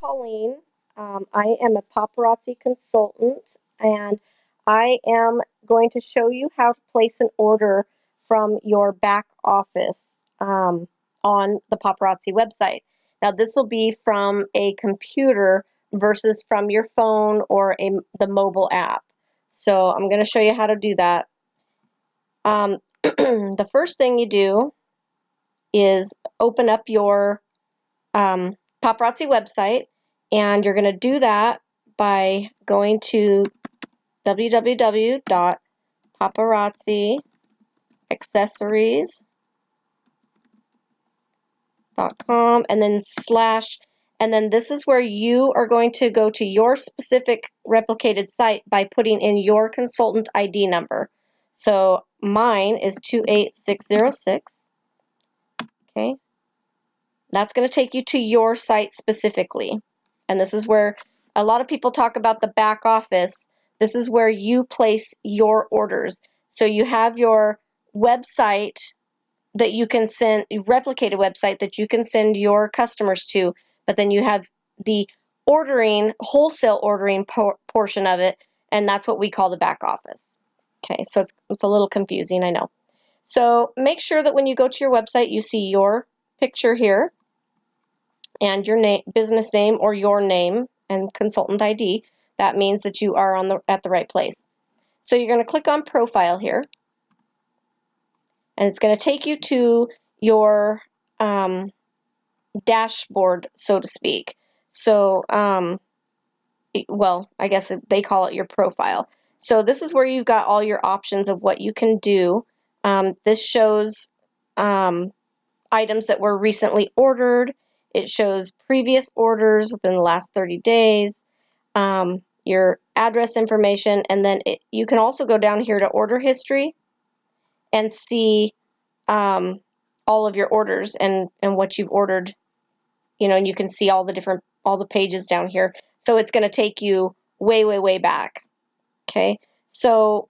Colleen. I am a Paparazzi Consultant, and I am going to show you how to place an order from your back office on the Paparazzi website. Now, this will be from a computer versus from your phone or the mobile app. So I'm going to show you how to do that. The first thing you do is open up your Paparazzi website, and you're going to do that by going to www.paparazziaccessories.com and then slash, and then this is where you are going to go to your specific replicated site by putting in your consultant ID number. So mine is 28606. Okay. That's going to take you to your site specifically. And this is where a lot of people talk about the back office. This is where you place your orders. So you have your website that you can send, replicated website that you can send your customers to, but then you have the ordering, wholesale ordering portion of it, and that's what we call the back office. Okay, so it's a little confusing, I know. So make sure that when you go to your website, you see your picture here and your name, business name, or your name and consultant ID. That means that you are at the right place. So you're going to click on Profile here, and it's going to take you to your dashboard, so to speak. So, well, I guess they call it your profile. So this is where you've got all your options of what you can do. This shows items that were recently ordered. It shows previous orders within the last 30 days, your address information, and then you can also go down here to order history and see all of your orders and what you've ordered, and you can see all the pages down here. So it's going to take you way, way, way back. Okay, so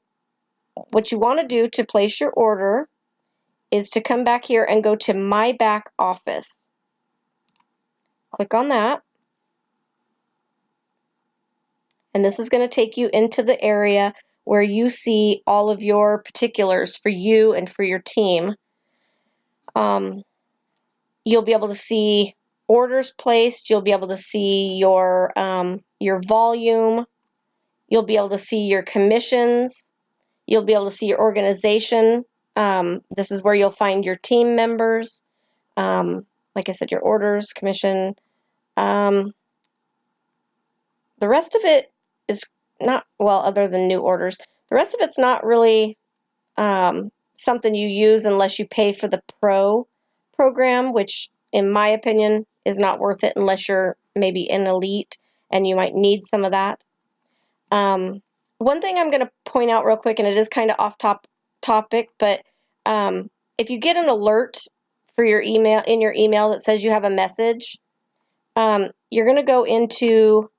what you want to do to place your order is to come back here and go to My Back Office. Click on that. And this is going to take you into the area where you see all of your particulars for you and for your team. You'll be able to see orders placed. You'll be able to see your volume. You'll be able to see your commissions. You'll be able to see your organization. This is where you'll find your team members. Like I said, your orders, commission. The rest of it is not, well, other than new orders, the rest of it's not really something you use unless you pay for the Pro program, which in my opinion is not worth it unless you're maybe an elite and you might need some of that. One thing I'm going to point out real quick, and it is kind of off topic, but if you get an alert for your email, in your email that says you have a message, you're going to go into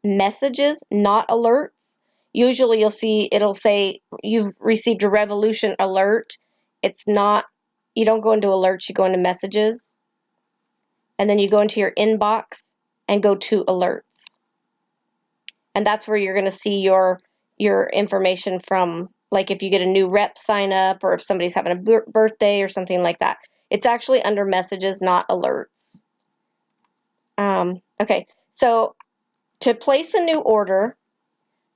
messages, not alerts. Usually you'll see it'll say you've received a Revolution alert. It's not, you don't go into alerts, you go into messages. And then you go into your inbox and go to alerts. And that's where you're going to see your information from, like if you get a new rep sign up or if somebody's having a birthday or something like that. It's actually under messages, not alerts. Okay, so to place a new order,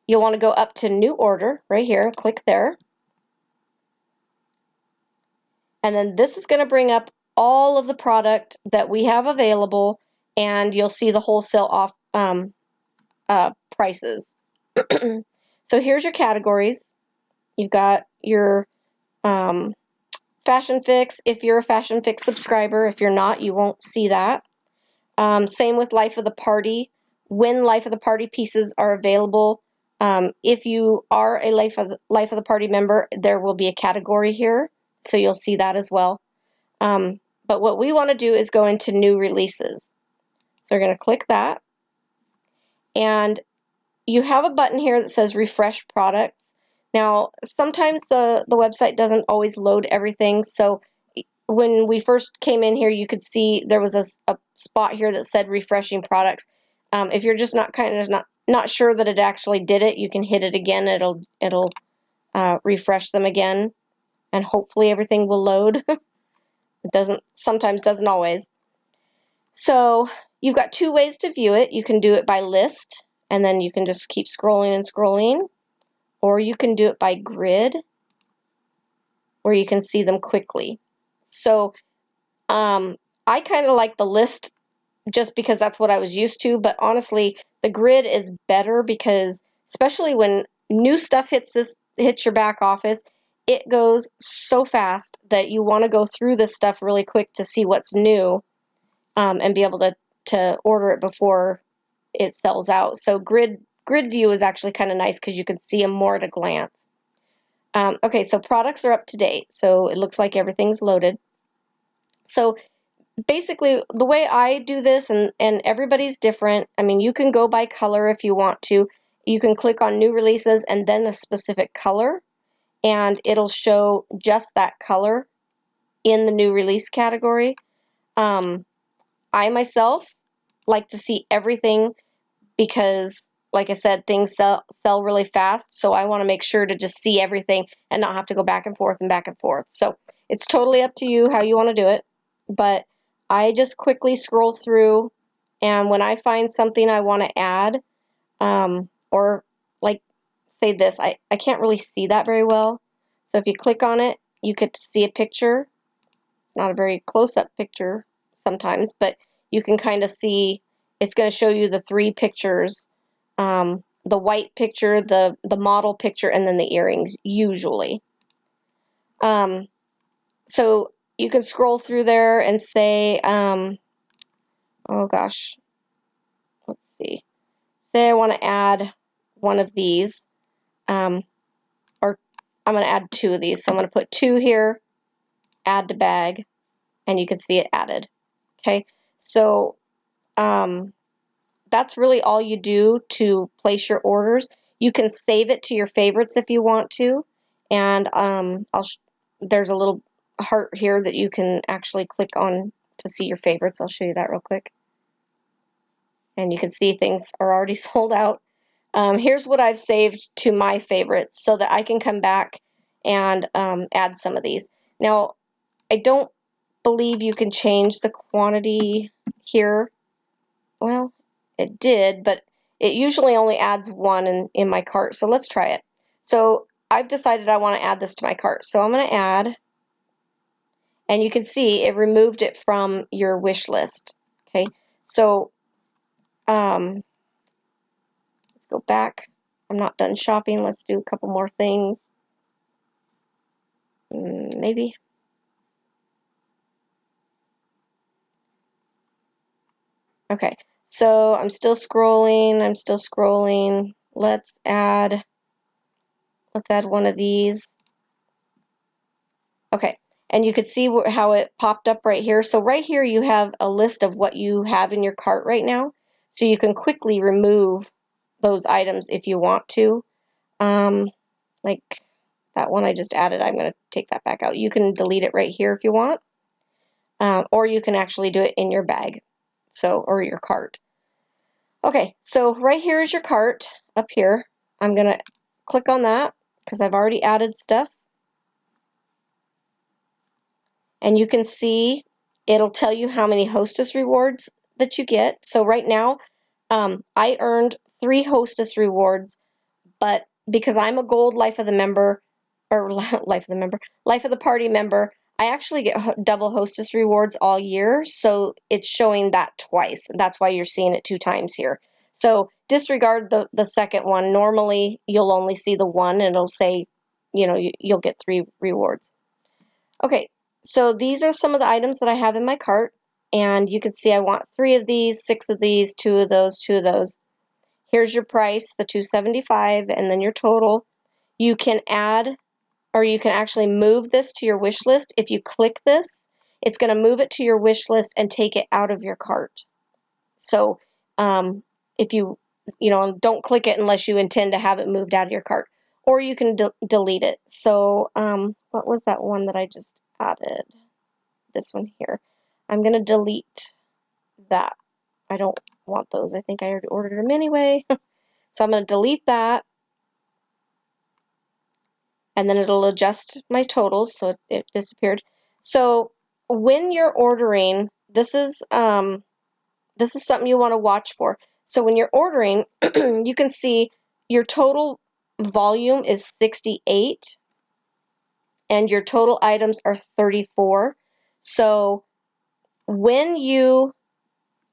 you'll want to go up to New Order right here, click there. And then this is going to bring up all of the product that we have available, and you'll see the wholesale off prices. So here's your categories. You've got your Fashion Fix. If you're a Fashion Fix subscriber, if you're not, you won't see that. Same with Life of the Party. When Life of the Party pieces are available, if you are a Life of the Party member, there will be a category here, so you'll see that as well. But what we want to do is go into new releases. So we're going to click that, and you have a button here that says refresh products. Now, sometimes the website doesn't always load everything, so when we first came in here, you could see there was a spot here that said refreshing products. If you're just not sure that it actually did it, you can hit it again. It'll refresh them again, and hopefully everything will load. It sometimes doesn't always. So you've got two ways to view it. You can do it by list, and then you can just keep scrolling and scrolling, or you can do it by grid, where you can see them quickly. So I kind of like the list just because that's what I was used to, but honestly, the grid is better because especially when new stuff hits your back office, it goes so fast that you want to go through this stuff really quick to see what's new, and be able to order it before it sells out. So grid view is actually kind of nice because you can see them more at a glance. Okay, so products are up to date, so it looks like everything's loaded. So basically, the way I do this, and everybody's different. I mean, you can go by color if you want to. You can click on new releases and then a specific color, and it'll show just that color in the new release category. I myself like to see everything because, like I said, things sell really fast, so I want to make sure to just see everything and not have to go back and forth and back and forth. So it's totally up to you how you want to do it, but I just quickly scroll through, and when I find something I want to add, or like say this, I can't really see that very well, so if you click on it, you get to see a picture. It's not a very close-up picture sometimes, but you can kind of see. It's going to show you the three pictures, the white picture, the model picture, and then the earrings, usually. So you can scroll through there and say, oh gosh, let's see. Say I want to add one of these, or I'm going to add two of these. So I'm going to put two here, add to bag, and you can see it added. Okay, so that's really all you do to place your orders. You can save it to your favorites if you want to, and there's a little heart here that you can actually click on to see your favorites. I'll show you that real quick. And you can see things are already sold out. Here's what I've saved to my favorites so that I can come back and add some of these. Now, I don't believe you can change the quantity here. Well, it did, but it usually only adds one in my cart, so let's try it. So I've decided I want to add this to my cart, so I'm going to add, and you can see it removed it from your wish list. Okay, so let's go back. I'm not done shopping. Let's do a couple more things. Maybe. Okay, so I'm still scrolling. Let's add one of these. Okay, and you could see how it popped up right here. So right here you have a list of what you have in your cart right now. So you can quickly remove those items if you want to. Like that one I just added, I'm going to take that back out. You can delete it right here if you want. Or you can actually do it in your bag, or your cart. Okay, so right here is your cart up here. I'm going to click on that because I've already added stuff. And you can see it'll tell you how many Hostess rewards that you get. So right now, I earned 3 Hostess rewards, but because I'm a gold Life of the Member, or Life of the Party member, I actually get double Hostess rewards all year, so it's showing that twice. That's why you're seeing it 2 times here. So disregard the second one. Normally, you'll only see the one, and it'll say, you'll get 3 rewards. Okay, so these are some of the items that I have in my cart, and you can see I want 3 of these, 6 of these, 2 of those, 2 of those. Here's your price, the $275, and then your total. You can add, or you can actually move this to your wish list. If you click this, it's going to move it to your wish list and take it out of your cart. So if you don't click it unless you intend to have it moved out of your cart, or you can delete it. So what was that one that I just added? This one here. I'm going to delete that. I don't want those. I think I already ordered them anyway. So I'm going to delete that. And then it'll adjust my totals, so it disappeared. So when you're ordering, this is something you want to watch for. So when you're ordering, you can see your total volume is 68 and your total items are 34. So when you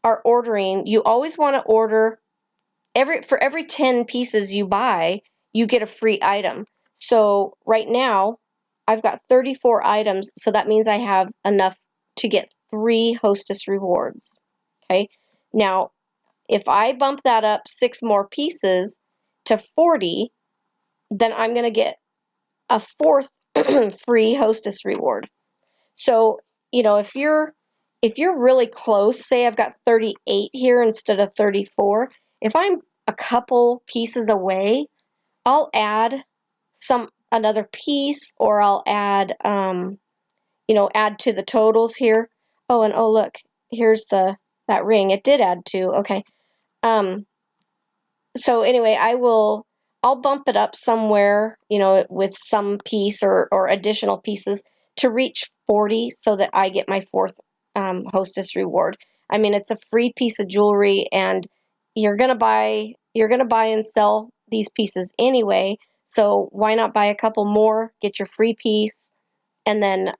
are ordering, you always want to order for every 10 pieces you buy, you get a free item. So right now, I've got 34 items, so that means I have enough to get 3 Hostess rewards. Okay, now if I bump that up 6 more pieces to 40, then I'm going to get a 4th free Hostess reward. So, you know, if you're really close, say I've got 38 here instead of 34, if I'm a couple pieces away, I'll add another piece, or I'll add add to the totals here. Oh, and oh look, here's that ring. It did add 2. Okay. So anyway, I'll bump it up somewhere, you know, with some piece or additional pieces to reach 40 so that I get my 4th Hostess reward. I mean, it's a free piece of jewelry, and you're gonna buy and sell these pieces anyway. So why not buy a couple more, get your free piece, and then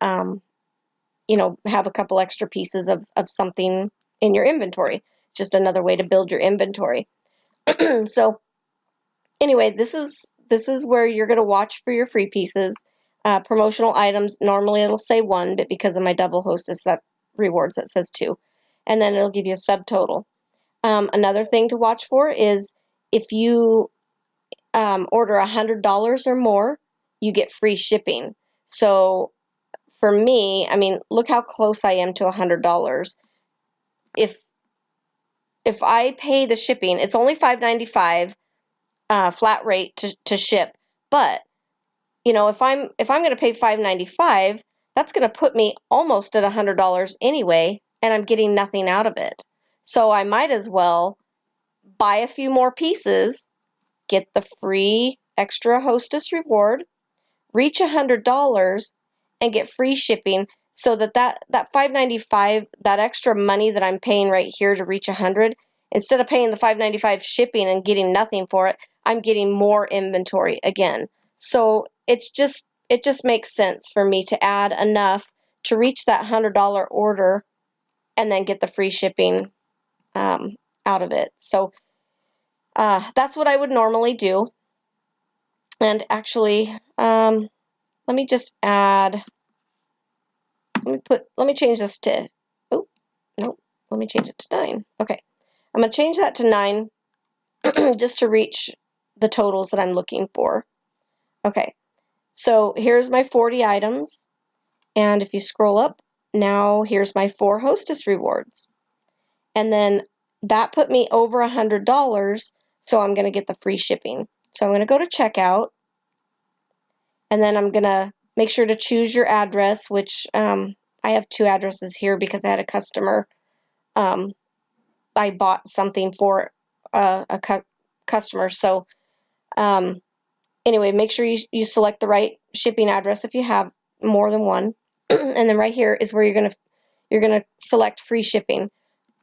you know, have a couple extra pieces of something in your inventory. It's just another way to build your inventory. So anyway, this is where you're going to watch for your free pieces. Promotional items, normally it'll say 1, but because of my double Hostess that rewards, that says 2. And then it'll give you a subtotal. Another thing to watch for is if you order $100 or more, you get free shipping. So for me, I mean, look how close I am to $100. If I pay the shipping, it's only $5.95 flat rate to ship, but you know, if I'm going to pay $5.95, that's going to put me almost at $100 anyway, and I'm getting nothing out of it. So I might as well buy a few more pieces, get the free extra Hostess reward, reach $100, and get free shipping, so that $5.95, that extra money that I'm paying right here to reach 100, instead of paying the $5.95 shipping and getting nothing for it, I'm getting more inventory again. So it just makes sense for me to add enough to reach that $100 order and then get the free shipping out of it. So that's what I would normally do. And actually, let me just add, let me change this to, oh, no, let me change it to 9. Okay, I'm going to change that to 9 just to reach the totals that I'm looking for. Okay, so here's my 40 items, and if you scroll up, now here's my 4 Hostess rewards. And then that put me over $100, so I'm going to get the free shipping. So I'm going to go to checkout, and then I'm going to make sure to choose your address, which I have 2 addresses here because I had a customer. I bought something for a customer. So anyway, make sure you select the right shipping address if you have more than one. And then right here is where you're gonna select free shipping.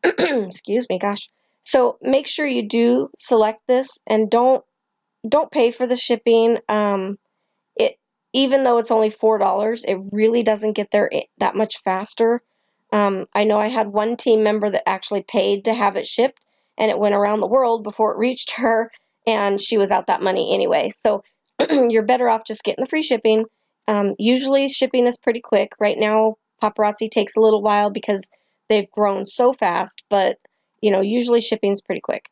Excuse me, gosh. So make sure you do select this, and don't pay for the shipping. Even though it's only $4, it really doesn't get there that much faster. I know I had one team member that actually paid to have it shipped, and it went around the world before it reached her, and she was out that money anyway. So you're better off just getting the free shipping. Usually shipping is pretty quick. Right now, Paparazzi takes a little while because they've grown so fast, but you know, usually shipping's pretty quick.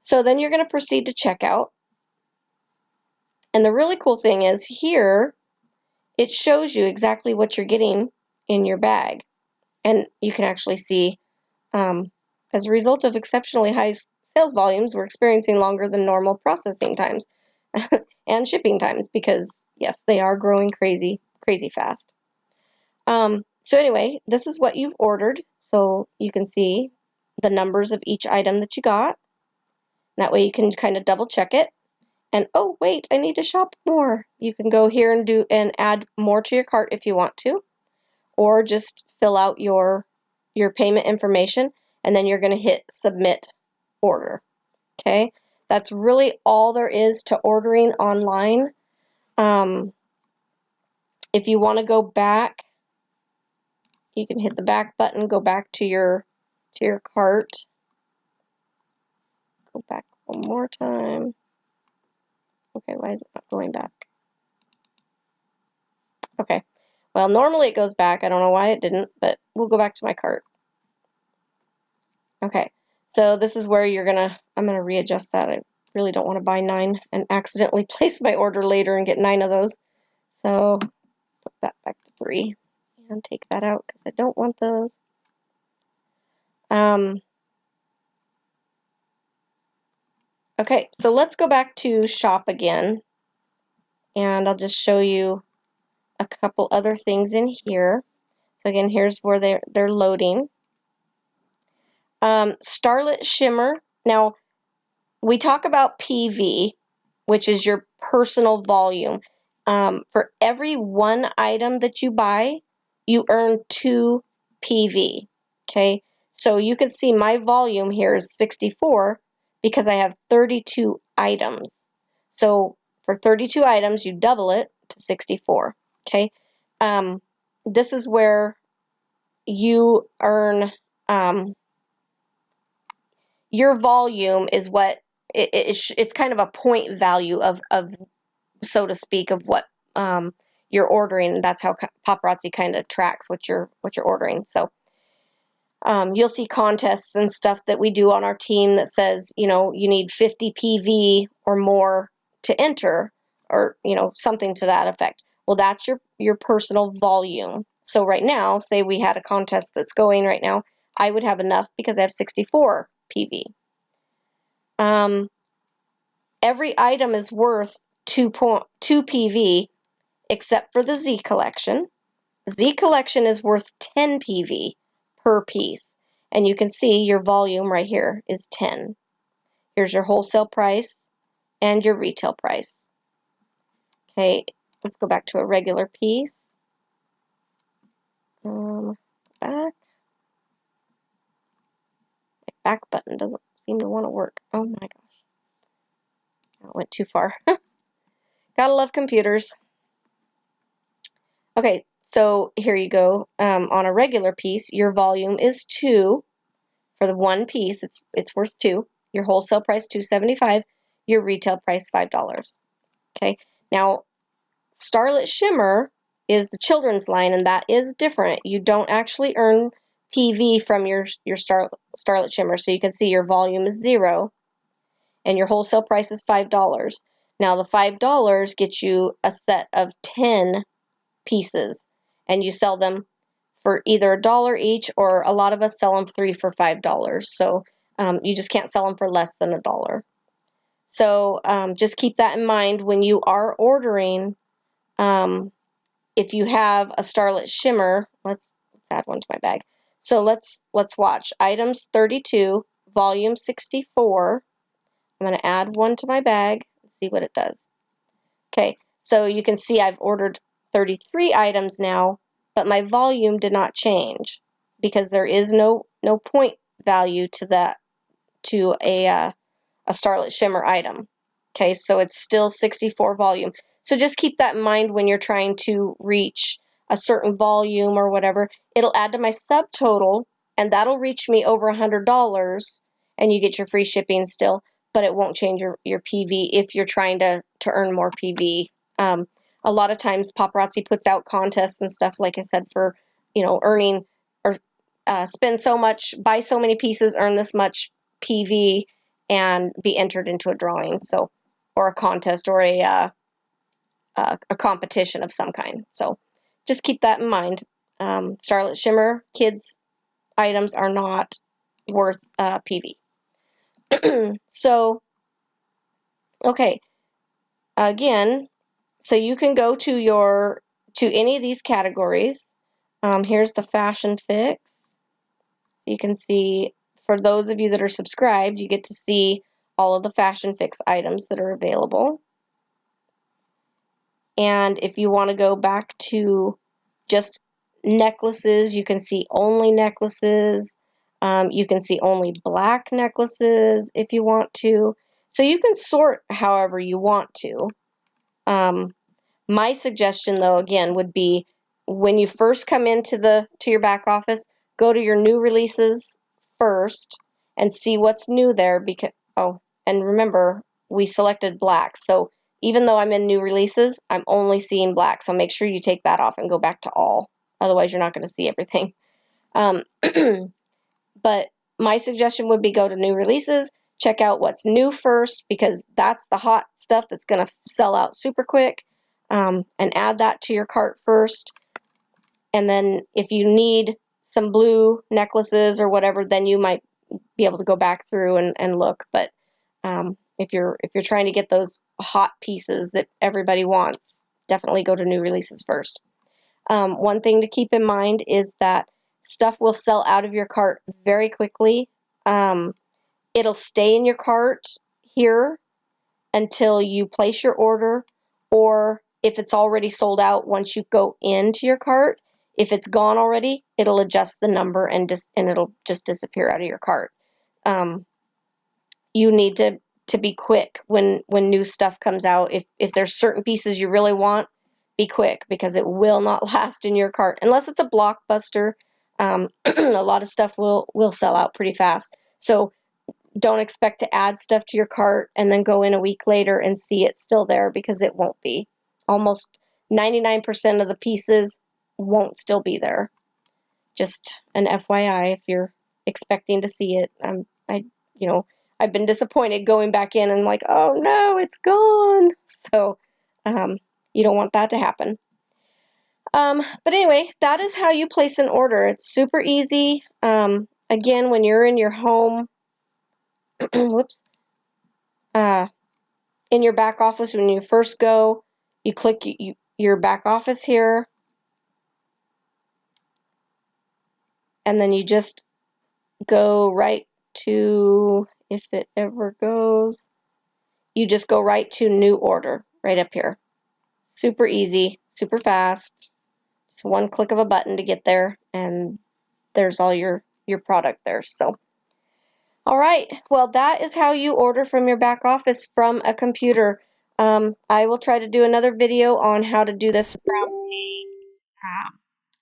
So then you're going to proceed to checkout. And the really cool thing is here, it shows you exactly what you're getting in your bag. And you can actually see, as a result of exceptionally high sales volumes, we're experiencing longer than normal processing times and shipping times because, yes, they are growing crazy fast. So anyway, this is what you've ordered. So you can see the numbers of each item that you got. That way you can kind of double check it. And oh wait, I need to shop more. You can go here and add more to your cart if you want to, or just fill out your payment information, and then you're going to hit submit order. Okay, that's really all there is to ordering online. If you want to go back, you can hit the back button, go back to your cart. Go back one more time. Okay, why is it not going back? Okay, well, normally it goes back. I don't know why it didn't, but we'll go back to my cart. Okay, so this is where I'm gonna readjust that. I really don't want to buy 9 and accidentally place my order later and get 9 of those. So put that back to 3 and take that out because I don't want those. Okay, so let's go back to shop again, and I'll just show you a couple other things in here. So again, here's where they're loading. Starlit Shimmer. Now, we talk about PV, which is your personal volume. For every 1 item that you buy, you earn 2 PV. Okay, so you can see my volume here is 64 because I have 32 items. So for 32 items, you double it to 64. Okay, this is where you earn your volume is what it's kind of a point value of so to speak of what you're ordering. That's how Paparazzi kind of tracks what you're ordering. So you'll see contests and stuff that we do on our team that says, you know, you need 50 PV or more to enter, or you know, something to that effect. Well, that's your personal volume. So right now, say we had a contest that's going right now, I would have enough because I have 64 PV. Every item is worth 2 PV except for the Z collection. Z collection is worth 10 PV per piece. And you can see your volume right here is 10. Here's your wholesale price and your retail price. Okay, let's go back to a regular piece. Back. My back button doesn't seem to want to work. Oh my gosh. That went too far. Gotta love computers. Okay, so here you go. On a regular piece, your volume is 2. For the 1 piece, it's worth 2. Your wholesale price $2.75. Your retail price $5. Okay. Now, Starlit Shimmer is the children's line, and that is different. You don't actually earn PV from your Starlit Shimmer, so you can see your volume is 0, and your wholesale price is $5. Now, the $5 gets you a set of 10 pieces, and you sell them for either $1 each, or a lot of us sell them 3 for $5. So you just can't sell them for less than $1. So just keep that in mind when you are ordering. If you have a Starlit Shimmer, let's add one to my bag. So let's watch items 32, volume 64. I'm going to add one to my bag and see what it does. Okay, so you can see I've ordered 33 items now, but my volume did not change because there is no point value to that, to a Starlit Shimmer item. Okay, so it's still 64 volume. So just keep that in mind when you're trying to reach a certain volume or whatever. It'll add to my subtotal, and that'll reach me over $100, and you get your free shipping still, but it won't change your PV if you're trying to earn more PV. A lot of times Paparazzi puts out contests and stuff, like I said, for, you know, earning or spend so much, buy so many pieces, earn this much PV, and be entered into a drawing, so, or a contest, or a competition of some kind. So just keep that in mind. Starlit Shimmer kids items are not worth PV. So, okay, again, so you can go to any of these categories. Here's the fashion fix. You can see for those of you that are subscribed, you get to see all of the Fashion Fix items that are available. And if you want to go back to just necklaces, you can see only necklaces. You can see only black necklaces if you want to. So you can sort however you want to. My suggestion, though, again, would be when you first come into your back office, go to your new releases first and see what's new there. Because and remember, we selected black, so even though I'm in new releases, I'm only seeing black. So make sure you take that off and go back to all. Otherwise, you're not going to see everything. But my suggestion would be go to new releases, check out what's new first, because that's the hot stuff that's going to sell out super quick, and add that to your cart first. And then if you need some blue necklaces or whatever, then you might be able to go back through and look. But if you're trying to get those hot pieces that everybody wants, definitely go to new releases first. One thing to keep in mind is that stuff will sell out of your cart very quickly. It'll stay in your cart here until you place your order, or if it's already sold out, once you go into your cart, if it's gone already, it'll adjust the number and it'll just disappear out of your cart. You need to be quick when new stuff comes out. If there's certain pieces you really want, be quick, because it will not last in your cart unless it's a blockbuster. A lot of stuff will sell out pretty fast. So don't expect to add stuff to your cart and then go in a week later and see it still there, because it won't be. Almost 99% of the pieces won't still be there. Just an FYI if you're expecting to see it. I've been disappointed going back in and like, oh no, it's gone. So you don't want that to happen. But anyway, that is how you place an order. It's super easy. Again, when you're in your home, whoops, in your back office, when you first go, you click your back office here, and then you just go right to, if it ever goes, you just go right to new order right up here. Super easy, super fast. Just one click of a button to get there, and there's all your product there. So all right, well, that is how you order from your back office from a computer. I will try to do another video on how to do this from a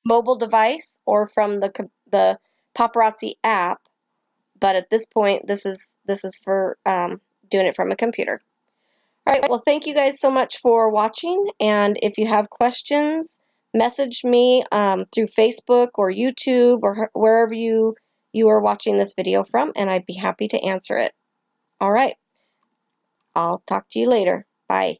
mobile device or from the Paparazzi app, but at this point, this is for doing it from a computer. All right, well, thank you guys so much for watching, and if you have questions, message me through Facebook or YouTube or wherever you are watching this video from, and I'd be happy to answer it. All right, I'll talk to you later. Bye.